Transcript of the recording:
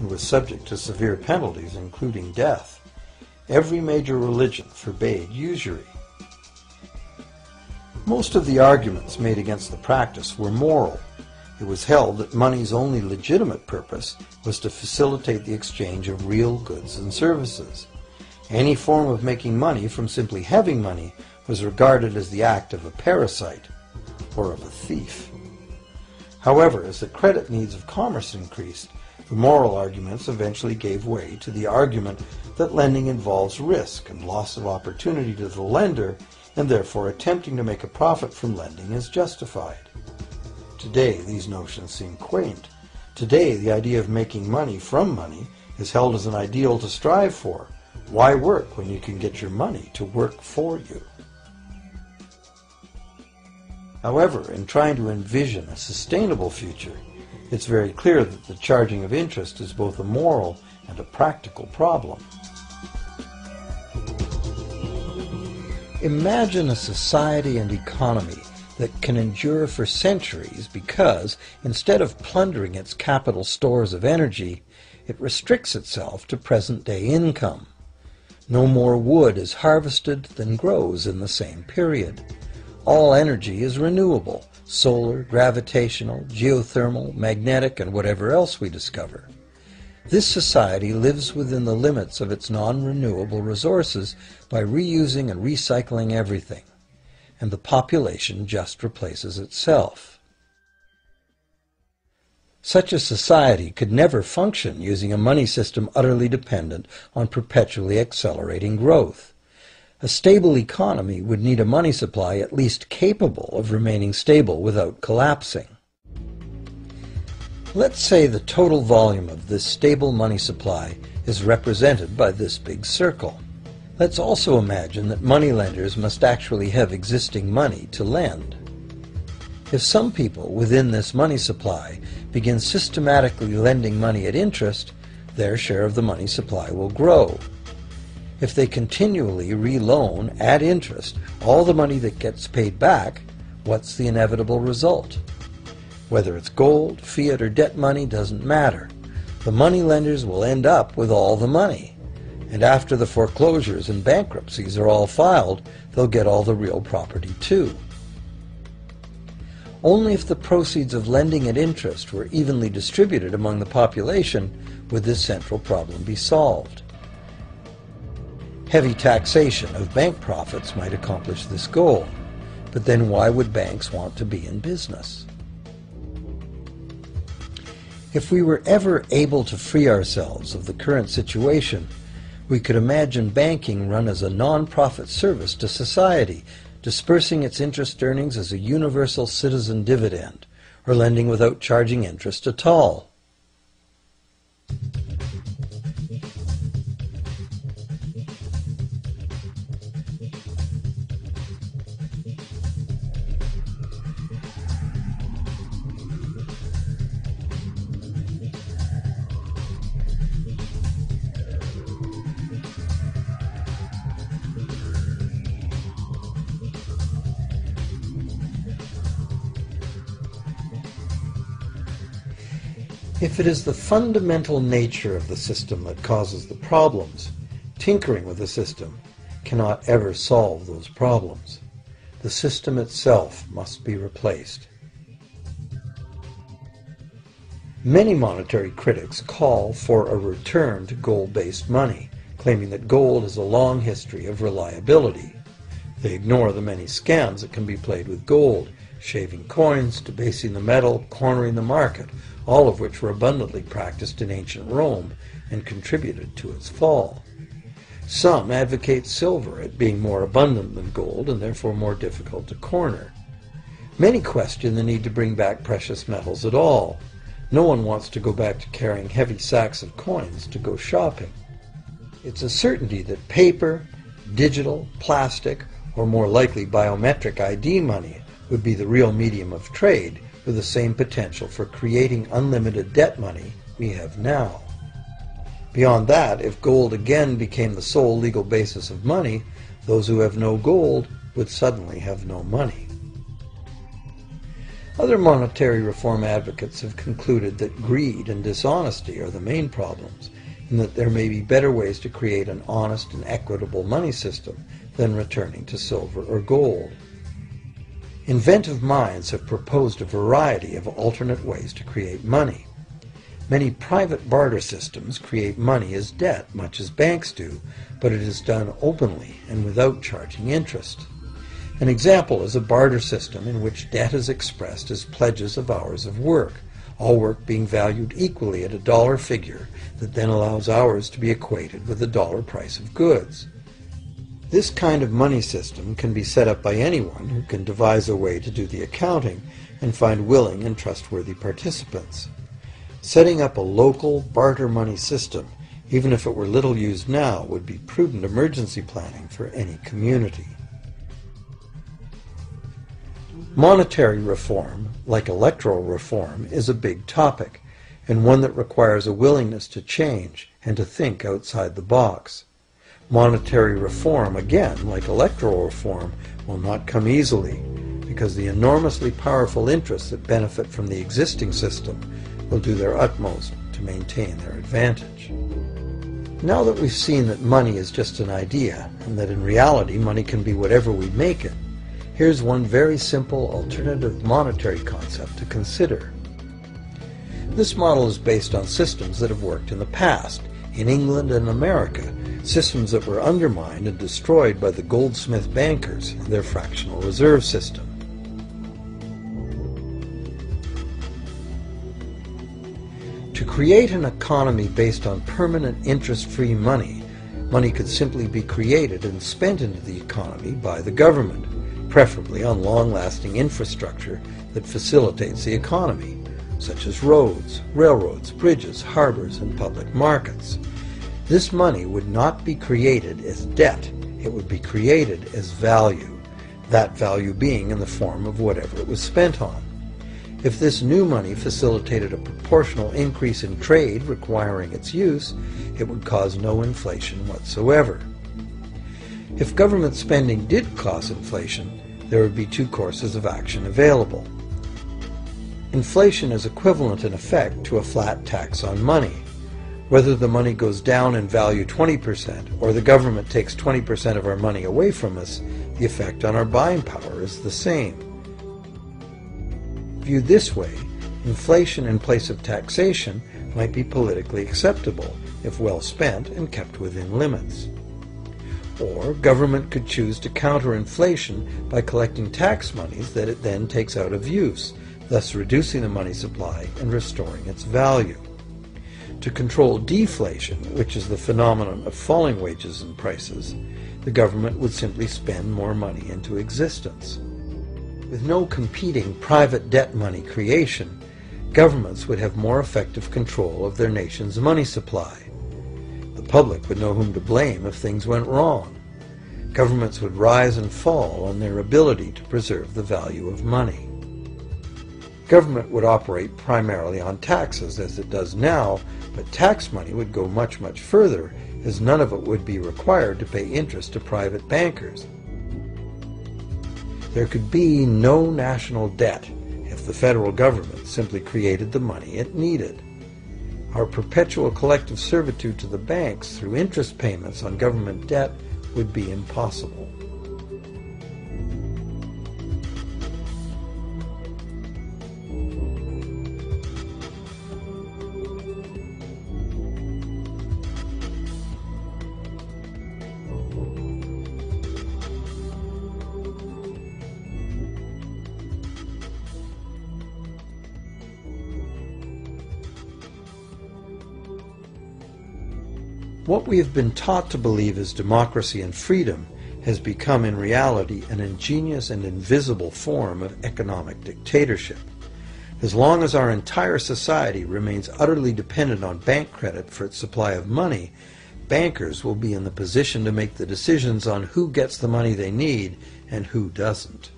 and was subject to severe penalties, including death. Every major religion forbade usury. Most of the arguments made against the practice were moral. It was held that money's only legitimate purpose was to facilitate the exchange of real goods and services. Any form of making money from simply having money was regarded as the act of a parasite or of a thief. However, as the credit needs of commerce increased, the moral arguments eventually gave way to the argument that lending involves risk and loss of opportunity to the lender, and therefore attempting to make a profit from lending is justified. Today, these notions seem quaint. Today, the idea of making money from money is held as an ideal to strive for. Why work when you can get your money to work for you? However, in trying to envision a sustainable future, it's very clear that the charging of interest is both a moral and a practical problem. Imagine a society and economy that can endure for centuries because, instead of plundering its capital stores of energy, it restricts itself to present-day income. No more wood is harvested than grows in the same period. All energy is renewable: solar, gravitational, geothermal, magnetic, and whatever else we discover. This society lives within the limits of its non-renewable resources by reusing and recycling everything, and the population just replaces itself. Such a society could never function using a money system utterly dependent on perpetually accelerating growth. A stable economy would need a money supply at least capable of remaining stable without collapsing. Let's say the total volume of this stable money supply is represented by this big circle. Let's also imagine that moneylenders must actually have existing money to lend. If some people within this money supply begin systematically lending money at interest, their share of the money supply will grow. If they continually re-loan at interest all the money that gets paid back, what's the inevitable result? Whether it's gold, fiat, or debt money doesn't matter. The moneylenders will end up with all the money. And after the foreclosures and bankruptcies are all filed, they'll get all the real property too. Only if the proceeds of lending at interest were evenly distributed among the population would this central problem be solved. Heavy taxation of bank profits might accomplish this goal, but then why would banks want to be in business? If we were ever able to free ourselves of the current situation, we could imagine banking run as a non-profit service to society, dispersing its interest earnings as a universal citizen dividend, or lending without charging interest at all. If it is the fundamental nature of the system that causes the problems, tinkering with the system cannot ever solve those problems. The system itself must be replaced. Many monetary critics call for a return to gold-based money, claiming that gold has a long history of reliability. They ignore the many scams that can be played with gold, shaving coins, debasing the metal, cornering the market, all of which were abundantly practiced in ancient Rome and contributed to its fall. Some advocate silver at being more abundant than gold and therefore more difficult to corner. Many question the need to bring back precious metals at all. No one wants to go back to carrying heavy sacks of coins to go shopping. It's a certainty that paper, digital, plastic, or more likely biometric ID money would be the real medium of trade, with the same potential for creating unlimited debt money we have now. Beyond that, if gold again became the sole legal basis of money, those who have no gold would suddenly have no money. Other monetary reform advocates have concluded that greed and dishonesty are the main problems, and that there may be better ways to create an honest and equitable money system than returning to silver or gold. Inventive minds have proposed a variety of alternate ways to create money. Many private barter systems create money as debt, much as banks do, but it is done openly and without charging interest. An example is a barter system in which debt is expressed as pledges of hours of work, all work being valued equally at a dollar figure that then allows hours to be equated with the dollar price of goods. This kind of money system can be set up by anyone who can devise a way to do the accounting and find willing and trustworthy participants. Setting up a local barter money system, even if it were little used now, would be prudent emergency planning for any community. Monetary reform, like electoral reform, is a big topic, and one that requires a willingness to change and to think outside the box. Monetary reform, again, like electoral reform, will not come easily, because the enormously powerful interests that benefit from the existing system will do their utmost to maintain their advantage. Now that we've seen that money is just an idea, and that in reality money can be whatever we make it, here's one very simple alternative monetary concept to consider. This model is based on systems that have worked in the past, in England and America, systems that were undermined and destroyed by the goldsmith bankers and their fractional reserve system. To create an economy based on permanent interest-free money, money could simply be created and spent into the economy by the government, preferably on long-lasting infrastructure that facilitates the economy, such as roads, railroads, bridges, harbors, and public markets. This money would not be created as debt, it would be created as value, that value being in the form of whatever it was spent on. If this new money facilitated a proportional increase in trade requiring its use, it would cause no inflation whatsoever. If government spending did cause inflation, there would be two courses of action available. Inflation is equivalent in effect to a flat tax on money. Whether the money goes down in value 20% or the government takes 20% of our money away from us, the effect on our buying power is the same. Viewed this way, inflation in place of taxation might be politically acceptable if well spent and kept within limits. Or government could choose to counter inflation by collecting tax monies that it then takes out of use, thus reducing the money supply and restoring its value. To control deflation, which is the phenomenon of falling wages and prices, the government would simply spend more money into existence. With no competing private debt money creation, governments would have more effective control of their nation's money supply. The public would know whom to blame if things went wrong. Governments would rise and fall on their ability to preserve the value of money. Government would operate primarily on taxes, as it does now, but tax money would go much, much further, as none of it would be required to pay interest to private bankers. There could be no national debt if the federal government simply created the money it needed. Our perpetual collective servitude to the banks through interest payments on government debt would be impossible. What we have been taught to believe as democracy and freedom has become in reality an ingenious and invisible form of economic dictatorship. As long as our entire society remains utterly dependent on bank credit for its supply of money, bankers will be in the position to make the decisions on who gets the money they need and who doesn't.